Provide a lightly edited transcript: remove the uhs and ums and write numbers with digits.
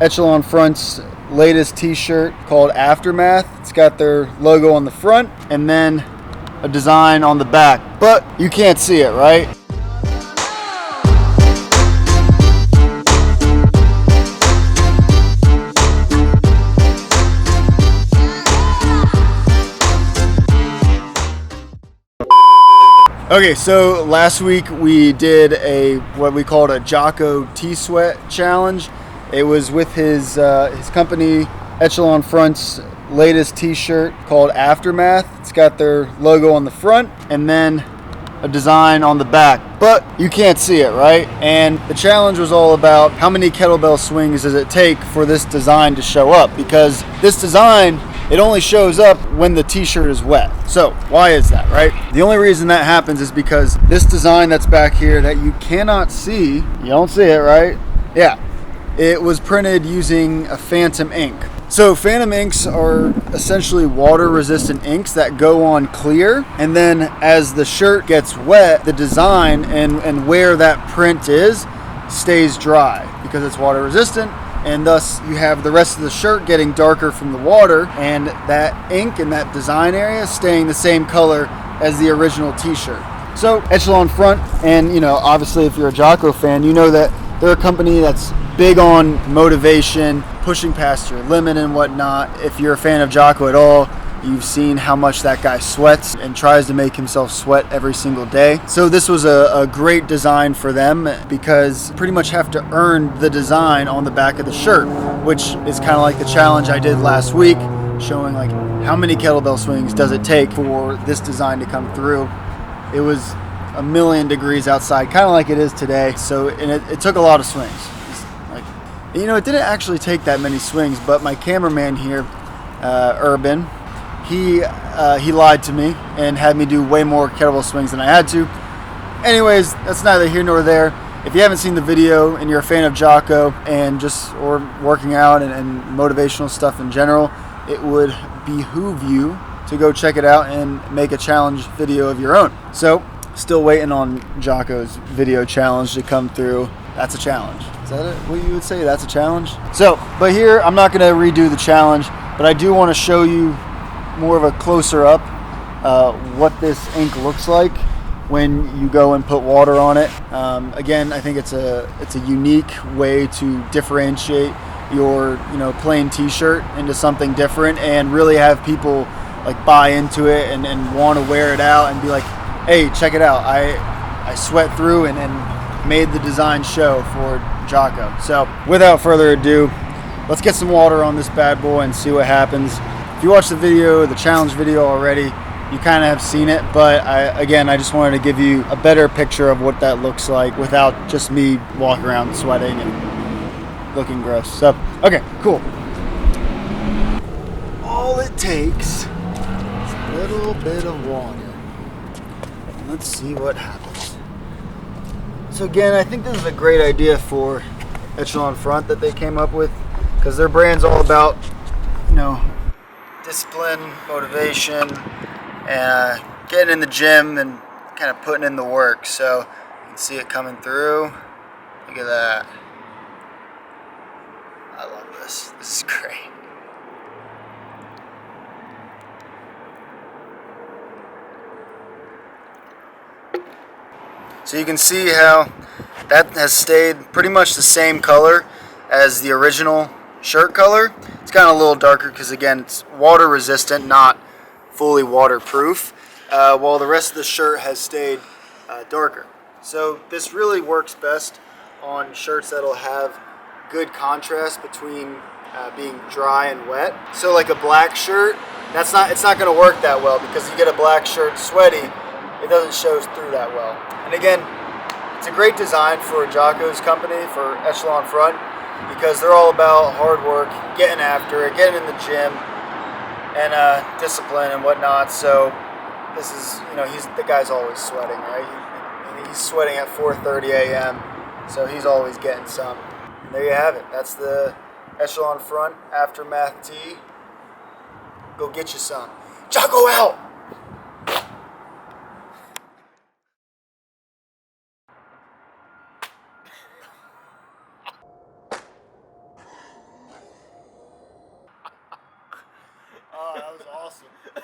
Echelon Front's latest t-shirt called Aftermath. It's got their logo on the front and then a design on the back, but you can't see it, right? Okay, so last week we did what we called a Jocko T-Sweat challenge. It was with his company Echelon Front's latest t-shirt called Aftermath. It's got their logo on the front and then a design on the back, but you can't see it, right? And the challenge was all about how many kettlebell swings does it take for this design to show up, because this design, it only shows up when the t-shirt is wet. So why is that, right? The only reason that happens is because this design that's back here that you cannot see, you don't see it, right? Yeah, it was printed using a phantom ink. So phantom inks are essentially water resistant inks that go on clear, and then as the shirt gets wet, the design and where that print is stays dry because it's water resistant, and thus you have the rest of the shirt getting darker from the water, and that ink and that design area staying the same color as the original t-shirt. So Echelon Front, and obviously if you're a Jocko fan, you know that they're a company that's big on motivation, pushing past your limit and whatnot. If you're a fan of Jocko at all, you've seen how much that guy sweats and tries to make himself sweat every single day. So this was a great design for them, because you pretty much have to earn the design on the back of the shirt, which is kind of like the challenge I did last week, showing like how many kettlebell swings does it take for this design to come through. It was 1,000,000 degrees outside, kind of like it is today. So, and it took a lot of swings. It didn't actually take that many swings, but my cameraman here, Urban, he lied to me and had me do way more kettlebell swings than I had to. Anyways, that's neither here nor there. If you haven't seen the video and you're a fan of Jocko or working out and motivational stuff in general, it would behoove you to go check it out and make a challenge video of your own. So, still waiting on Jocko's video challenge to come through. That's a challenge. Is that it? What you would say? That's a challenge? So, but here, I'm not going to redo the challenge, but I do want to show you more of a closer up what this ink looks like when you go and put water on it. Again, I think it's a unique way to differentiate your plain t-shirt into something different and really have people like buy into it and want to wear it out and be like, hey, check it out. I sweat through and made the design show for Jocko. So without further ado, let's get some water on this bad boy and see what happens. If you watched the challenge video already, you kind of have seen it, but I just wanted to give you a better picture of what that looks like without just me walking around sweating and looking gross. So, okay, cool. All it takes is a little bit of water. Let's see what happens. So again, I think this is a great idea for Echelon Front that they came up with, because their brand's all about, discipline, motivation, and getting in the gym and kind of putting in the work. So you can see it coming through. Look at that. I love this. This is great. So you can see how that has stayed pretty much the same color as the original shirt color. It's gotten a little darker because, again, it's water resistant, not fully waterproof, while the rest of the shirt has stayed darker. So this really works best on shirts that'll have good contrast between being dry and wet. So like a black shirt, it's not going to work that well, because you get a black shirt sweaty, it doesn't show through that well. And again, it's a great design for Jocko's company, for Echelon Front, because they're all about hard work, getting after it, getting in the gym, and discipline and whatnot. So this is, the guy's always sweating, right? He's sweating at 4:30 a.m., so he's always getting some. And there you have it. That's the Echelon Front Aftermath tee. Go get you some. Jocko out! awesome.